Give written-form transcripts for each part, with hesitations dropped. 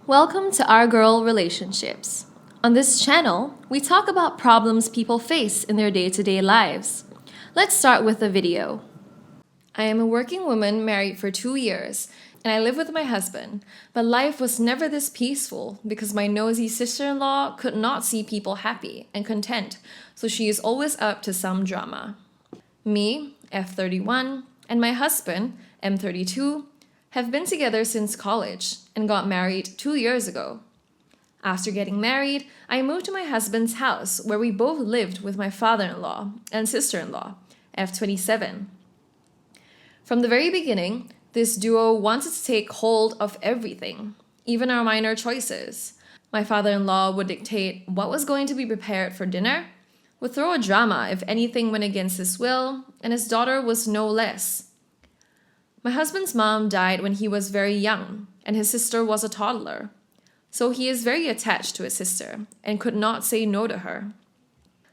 Welcome to Our Girl Relationships. On this channel, we talk about problems people face in their day-to-day lives. Let's start with the video. I am a working woman married for 2 years, and I live with my husband, but life was never this peaceful because my nosy sister-in-law could not see people happy and content, so she is always up to some drama. Me, F31, and my husband, M32, have been together since college and got married 2 years ago. After getting married, I moved to my husband's house where we both lived with my father-in-law and sister-in-law, F27. From the very beginning, this duo wanted to take hold of everything, even our minor choices. My father-in-law would dictate what was going to be prepared for dinner, would throw a drama if anything went against his will, and his daughter was no less. My husband's mom died when he was very young, and his sister was a toddler. So he is very attached to his sister and could not say no to her.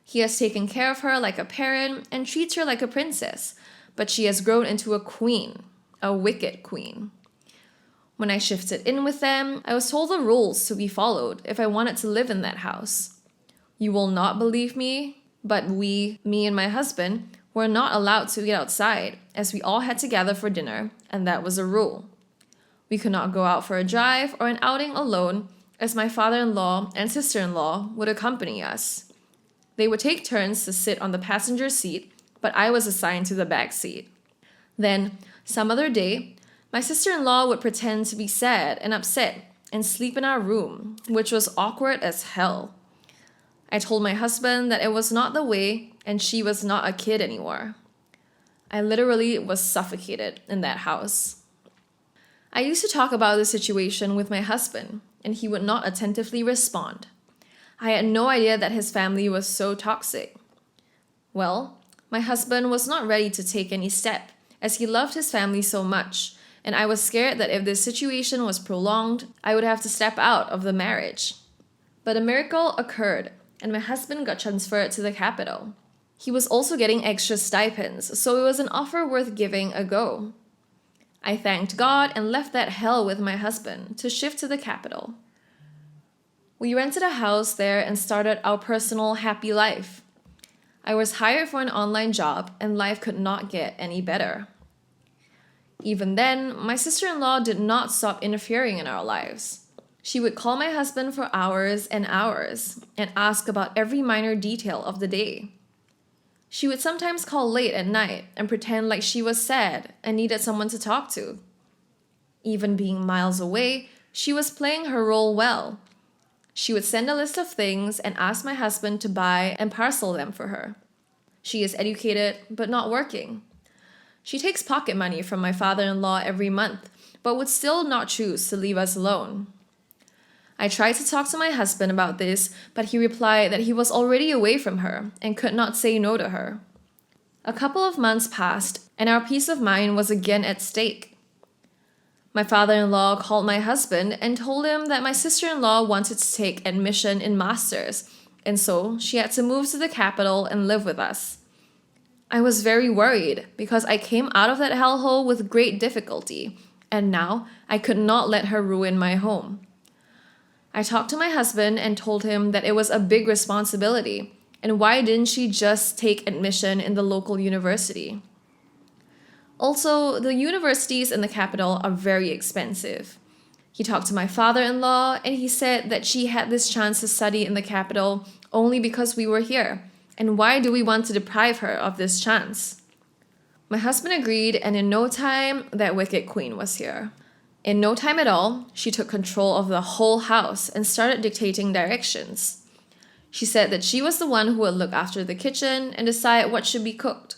He has taken care of her like a parent and treats her like a princess, but she has grown into a queen, a wicked queen. When I shifted in with them, I was told the rules to be followed if I wanted to live in that house. You will not believe me, but me and my husband, were not allowed to get outside as we all had to gather for dinner, and that was a rule. We could not go out for a drive or an outing alone as my father-in-law and sister-in-law would accompany us. They would take turns to sit on the passenger seat, but I was assigned to the back seat. Then, some other day, my sister-in-law would pretend to be sad and upset and sleep in our room, which was awkward as hell. I told my husband that it was not the way and she was not a kid anymore. I literally was suffocated in that house. I used to talk about the situation with my husband, and he would not attentively respond. I had no idea that his family was so toxic. Well, my husband was not ready to take any step, as he loved his family so much, and I was scared that if this situation was prolonged, I would have to step out of the marriage. But a miracle occurred, and my husband got transferred to the capital. He was also getting extra stipends, so it was an offer worth giving a go. I thanked God and left that hell with my husband to shift to the capital. We rented a house there and started our personal happy life. I was hired for an online job, and life could not get any better. Even then, my sister-in-law did not stop interfering in our lives. She would call my husband for hours and hours and ask about every minor detail of the day. She would sometimes call late at night and pretend like she was sad and needed someone to talk to. Even being miles away, she was playing her role well. She would send a list of things and ask my husband to buy and parcel them for her. She is educated but not working. She takes pocket money from my father-in-law every month, but would still not choose to leave us alone. I tried to talk to my husband about this, but he replied that he was already away from her and could not say no to her. A couple of months passed, and our peace of mind was again at stake. My father-in-law called my husband and told him that my sister-in-law wanted to take admission in masters, and so she had to move to the capital and live with us. I was very worried because I came out of that hellhole with great difficulty, and now I could not let her ruin my home. I talked to my husband and told him that it was a big responsibility, and why didn't she just take admission in the local university? Also, the universities in the capital are very expensive. He talked to my father-in-law, and he said that she had this chance to study in the capital only because we were here, and why do we want to deprive her of this chance? My husband agreed, and in no time, that wicked queen was here. In no time at all, she took control of the whole house and started dictating directions. She said that she was the one who would look after the kitchen and decide what should be cooked.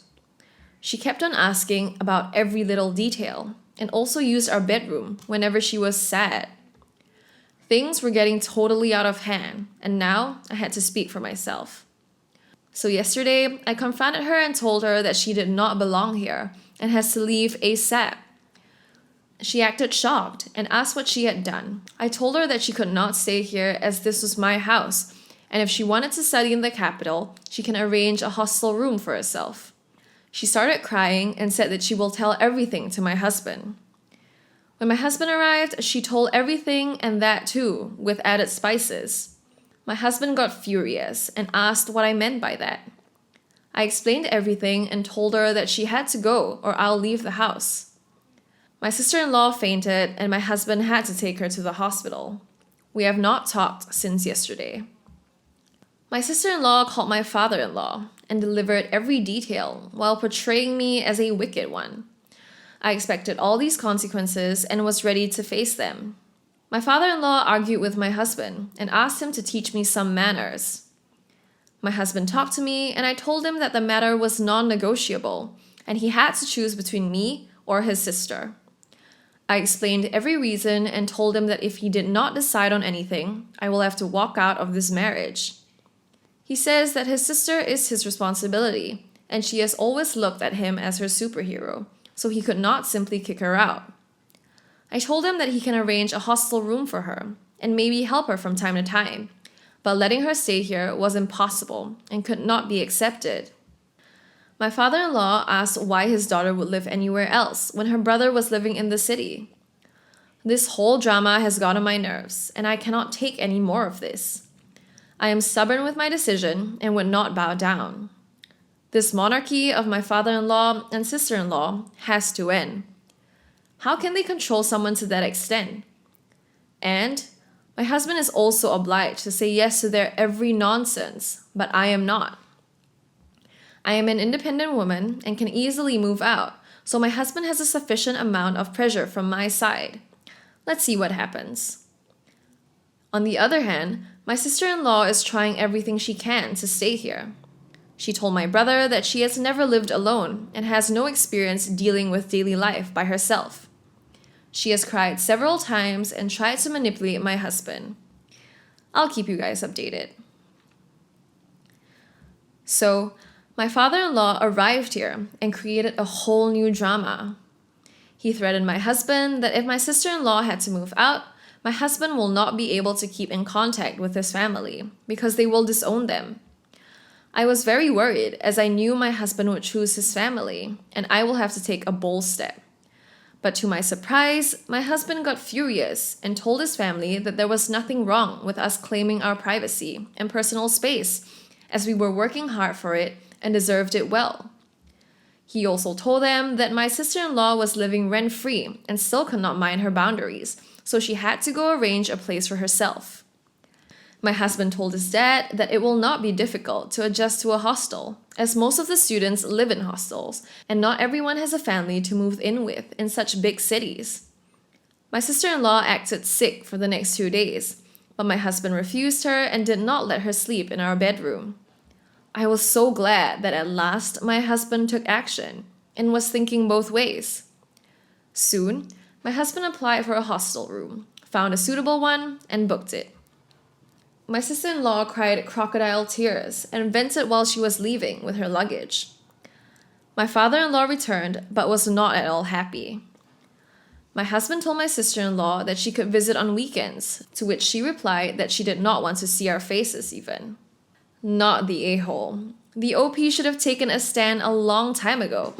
She kept on asking about every little detail and also used our bedroom whenever she was sad. Things were getting totally out of hand, and now I had to speak for myself. So yesterday, I confronted her and told her that she did not belong here and has to leave ASAP. She acted shocked and asked what she had done. I told her that she could not stay here as this was my house, and if she wanted to study in the capital, she can arrange a hostel room for herself. She started crying and said that she will tell everything to my husband. When my husband arrived, she told everything and that too, with added spices. My husband got furious and asked what I meant by that. I explained everything and told her that she had to go or I'll leave the house. My sister-in-law fainted and my husband had to take her to the hospital. We have not talked since yesterday. My sister-in-law called my father-in-law and delivered every detail while portraying me as a wicked one. I expected all these consequences and was ready to face them. My father-in-law argued with my husband and asked him to teach me some manners. My husband talked to me and I told him that the matter was non-negotiable and he had to choose between me or his sister. I explained every reason and told him that if he did not decide on anything, I will have to walk out of this marriage. He says that his sister is his responsibility and she has always looked at him as her superhero, so he could not simply kick her out. I told him that he can arrange a hostel room for her and maybe help her from time to time, but letting her stay here was impossible and could not be accepted. My father-in-law asked why his daughter would live anywhere else when her brother was living in the city. This whole drama has got on my nerves, and I cannot take any more of this. I am stubborn with my decision and would not bow down. This monarchy of my father-in-law and sister-in-law has to end. How can they control someone to that extent? And my husband is also obliged to say yes to their every nonsense, but I am not. I am an independent woman and can easily move out, so my husband has a sufficient amount of pressure from my side. Let's see what happens. On the other hand, my sister-in-law is trying everything she can to stay here. She told my brother that she has never lived alone and has no experience dealing with daily life by herself. She has cried several times and tried to manipulate my husband. I'll keep you guys updated. So, my father-in-law arrived here and created a whole new drama. He threatened my husband that if my sister-in-law had to move out, my husband will not be able to keep in contact with his family because they will disown them. I was very worried as I knew my husband would choose his family and I will have to take a bold step. But to my surprise, my husband got furious and told his family that there was nothing wrong with us claiming our privacy and personal space, as we were working hard for it and deserved it well. He also told them that my sister-in-law was living rent-free and still could not mind her boundaries, so she had to go arrange a place for herself. My husband told his dad that it will not be difficult to adjust to a hostel, as most of the students live in hostels, and not everyone has a family to move in with in such big cities. My sister-in-law acted sick for the next 2 days, but my husband refused her and did not let her sleep in our bedroom. I was so glad that at last my husband took action and was thinking both ways. Soon, my husband applied for a hostel room, found a suitable one, and booked it. My sister-in-law cried crocodile tears and vented while she was leaving with her luggage. My father-in-law returned but was not at all happy. My husband told my sister-in-law that she could visit on weekends, to which she replied that she did not want to see our faces even. Not the a-hole. The OP should have taken a stand a long time ago,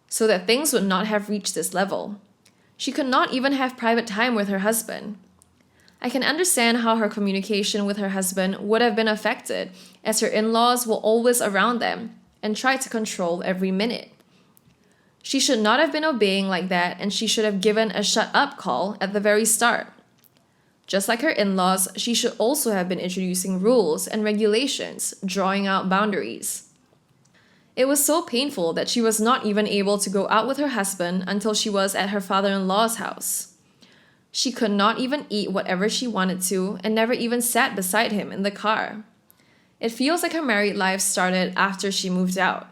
so that things would not have reached this level. She could not even have private time with her husband. I can understand how her communication with her husband would have been affected, as her in-laws were always around them and tried to control every minute. She should not have been obeying like that, and she should have given a shut-up call at the very start. Just like her in-laws, she should also have been introducing rules and regulations, drawing out boundaries. It was so painful that she was not even able to go out with her husband until she was at her father-in-law's house. She could not even eat whatever she wanted to and never even sat beside him in the car. It feels like her married life started after she moved out.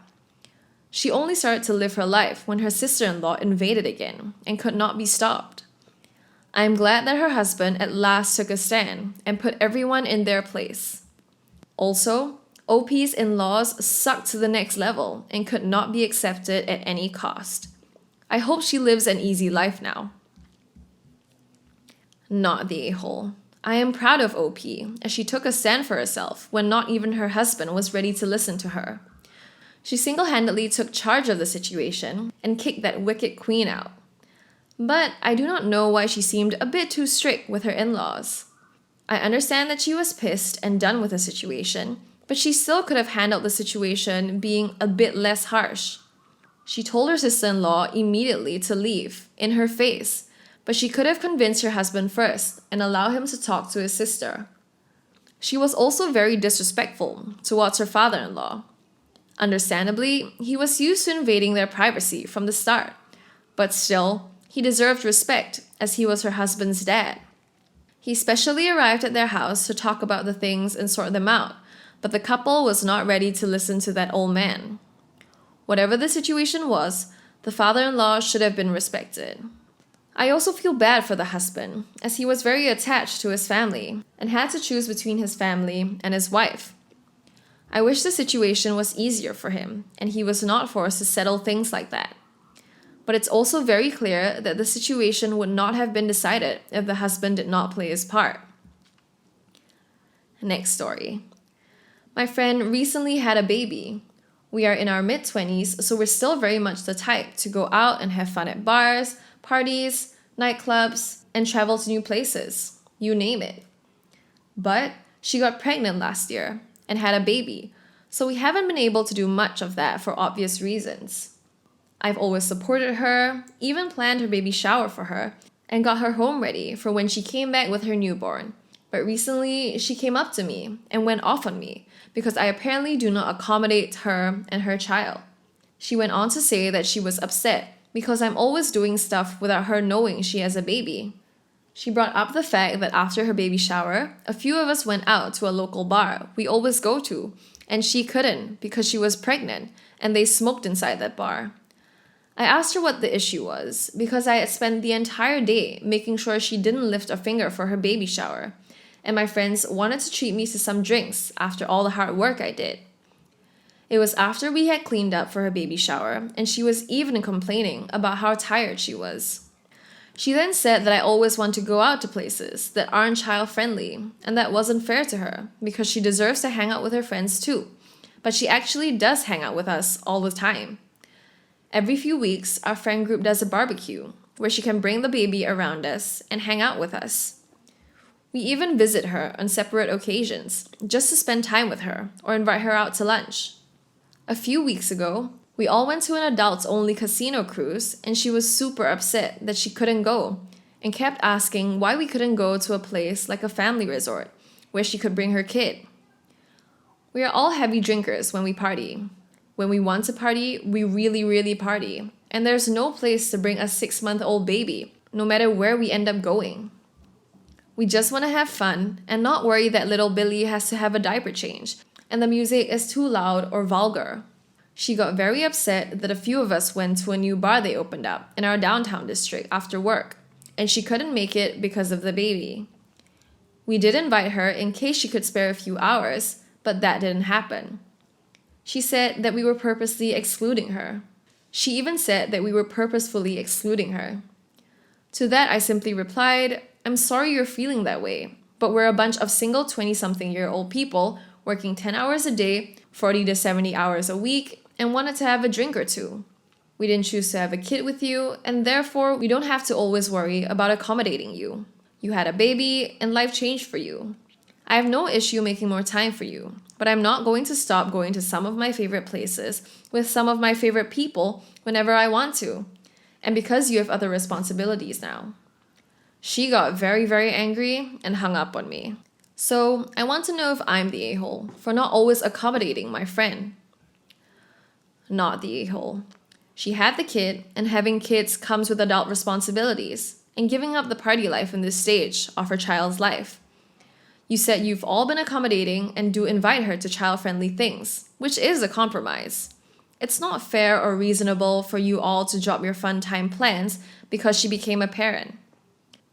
She only started to live her life when her sister-in-law invaded again and could not be stopped. I am glad that her husband at last took a stand and put everyone in their place. Also, OP's in-laws sucked to the next level and could not be accepted at any cost. I hope she lives an easy life now. Not the a-hole. I am proud of OP, as she took a stand for herself when not even her husband was ready to listen to her. She single-handedly took charge of the situation and kicked that wicked queen out. But I do not know why she seemed a bit too strict with her in-laws. I understand that she was pissed and done with the situation, but she still could have handled the situation being a bit less harsh. She told her sister-in-law immediately to leave, in her face, but she could have convinced her husband first and allowed him to talk to his sister. She was also very disrespectful towards her father-in-law. Understandably, he was used to invading their privacy from the start, but still, he deserved respect as he was her husband's dad. He specially arrived at their house to talk about the things and sort them out, but the couple was not ready to listen to that old man. Whatever the situation was, the father-in-law should have been respected. I also feel bad for the husband, as he was very attached to his family and had to choose between his family and his wife. I wish the situation was easier for him and he was not forced to settle things like that. But it's also very clear that the situation would not have been decided if the husband did not play his part. Next story. My friend recently had a baby. We are in our mid-20s, so we're still very much the type to go out and have fun at bars, parties, nightclubs, and travel to new places. You name it. But she got pregnant last year and had a baby, so we haven't been able to do much of that for obvious reasons. I've always supported her, even planned her baby shower for her, and got her home ready for when she came back with her newborn. But recently, she came up to me and went off on me because I apparently do not accommodate her and her child. She went on to say that she was upset because I'm always doing stuff without her knowing she has a baby. She brought up the fact that after her baby shower, a few of us went out to a local bar we always go to, and she couldn't because she was pregnant and they smoked inside that bar. I asked her what the issue was because I had spent the entire day making sure she didn't lift a finger for her baby shower, and my friends wanted to treat me to some drinks after all the hard work I did. It was after we had cleaned up for her baby shower, and she was even complaining about how tired she was. She then said that I always want to go out to places that aren't child-friendly, and that wasn't fair to her because she deserves to hang out with her friends too, but she actually does hang out with us all the time. Every few weeks, our friend group does a barbecue where she can bring the baby around us and hang out with us. We even visit her on separate occasions just to spend time with her or invite her out to lunch. A few weeks ago, we all went to an adults-only casino cruise and she was super upset that she couldn't go and kept asking why we couldn't go to a place like a family resort where she could bring her kid. We are all heavy drinkers when we party. When we want to party, we really, really party. And there's no place to bring a 6-month-old baby, no matter where we end up going. We just want to have fun and not worry that little Billy has to have a diaper change and the music is too loud or vulgar. She got very upset that a few of us went to a new bar they opened up in our downtown district after work, and she couldn't make it because of the baby. We did invite her in case she could spare a few hours, but that didn't happen. She said that we were purposely excluding her. She even said that we were purposefully excluding her. To that, I simply replied, "I'm sorry you're feeling that way, but we're a bunch of single 20-something-year-old people working 10 hours a day, 40 to 70 hours a week, and wanted to have a drink or two. We didn't choose to have a kid with you, and therefore we don't have to always worry about accommodating you. You had a baby, and life changed for you. I have no issue making more time for you, but I'm not going to stop going to some of my favorite places with some of my favorite people whenever I want to, and because you have other responsibilities now." She got very, very angry and hung up on me. So I want to know if I'm the a-hole for not always accommodating my friend. Not the a-hole. She had the kid, and having kids comes with adult responsibilities and giving up the party life in this stage of her child's life. You said you've all been accommodating and do invite her to child-friendly things, which is a compromise. It's not fair or reasonable for you all to drop your fun time plans because she became a parent.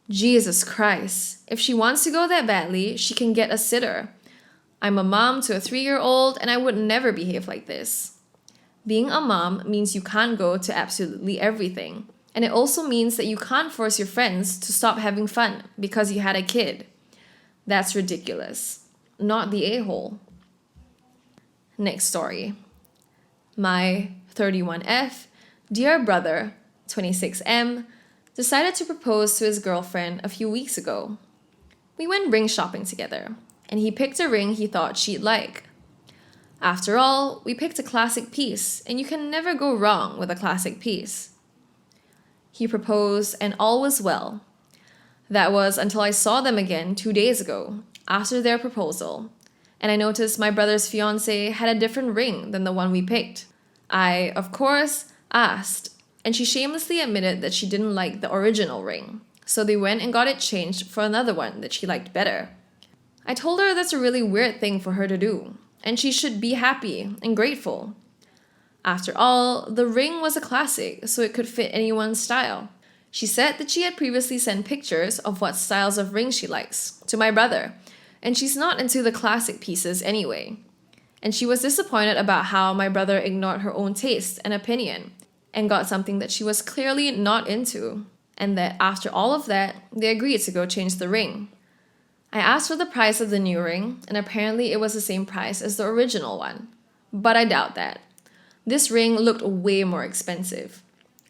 Jesus Christ, if she wants to go that badly, she can get a sitter. I'm a mom to a 3-year-old and I would never behave like this. Being a mom means you can't go to absolutely everything, and it also means that you can't force your friends to stop having fun because you had a kid. That's ridiculous. Not the a-hole. Next story. My 31F, dear brother, 26M, decided to propose to his girlfriend a few weeks ago. We went ring shopping together, and he picked a ring he thought she'd like. After all, we picked a classic piece, and you can never go wrong with a classic piece. He proposed, and all was well. That was until I saw them again 2 days ago, after their proposal, and I noticed my brother's fiancée had a different ring than the one we picked. I, of course, asked, and she shamelessly admitted that she didn't like the original ring, so they went and got it changed for another one that she liked better. I told her that's a really weird thing for her to do, and she should be happy and grateful. After all, the ring was a classic, so it could fit anyone's style. She said that she had previously sent pictures of what styles of rings she likes to my brother, and she's not into the classic pieces anyway. And she was disappointed about how my brother ignored her own taste and opinion and got something that she was clearly not into, and that after all of that, they agreed to go change the ring. I asked for the price of the new ring, and apparently it was the same price as the original one. But I doubt that. This ring looked way more expensive.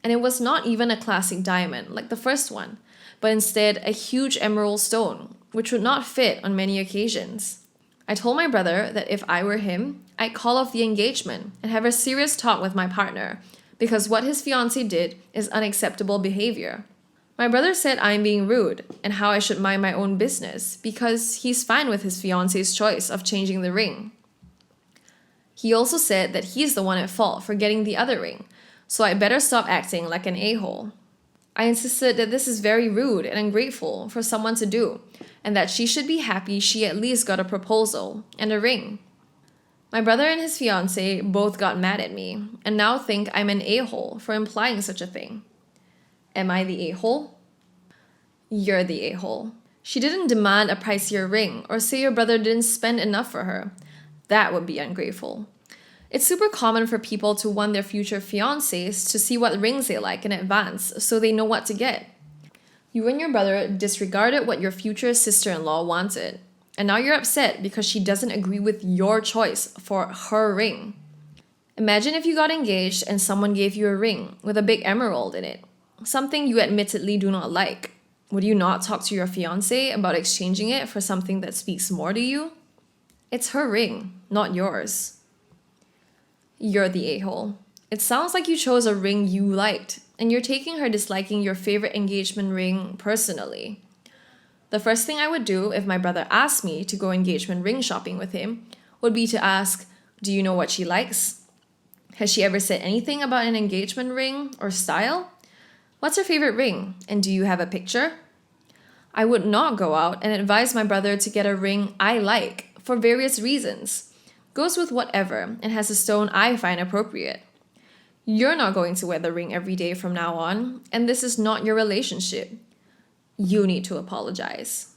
And it was not even a classic diamond like the first one, but instead a huge emerald stone, which would not fit on many occasions. I told my brother that if I were him, I'd call off the engagement and have a serious talk with my partner, because what his fiancée did is unacceptable behavior. My brother said I'm being rude and how I should mind my own business because he's fine with his fiancée's choice of changing the ring. He also said that he's the one at fault for getting the other ring, so I better stop acting like an a-hole. I insisted that this is very rude and ungrateful for someone to do, and that she should be happy she at least got a proposal and a ring. My brother and his fiancée both got mad at me and now think I'm an a-hole for implying such a thing. Am I the a-hole? You're the a-hole. She didn't demand a pricier ring or say your brother didn't spend enough for her. That would be ungrateful. It's super common for people to want their future fiancés to see what rings they like in advance so they know what to get. You and your brother disregarded what your future sister-in-law wanted, and now you're upset because she doesn't agree with your choice for her ring. Imagine if you got engaged and someone gave you a ring with a big emerald in it, something you admittedly do not like. Would you not talk to your fiancé about exchanging it for something that speaks more to you? It's her ring, not yours. You're the a-hole. It sounds like you chose a ring you liked, and you're taking her disliking your favorite engagement ring personally. The first thing I would do if my brother asked me to go engagement ring shopping with him would be to ask, do you know what she likes? Has she ever said anything about an engagement ring or style? What's her favorite ring, and do you have a picture? I would not go out and advise my brother to get a ring I like for various reasons. Goes with whatever and has a stone I find appropriate. You're not going to wear the ring every day from now on, and this is not your relationship. You need to apologize.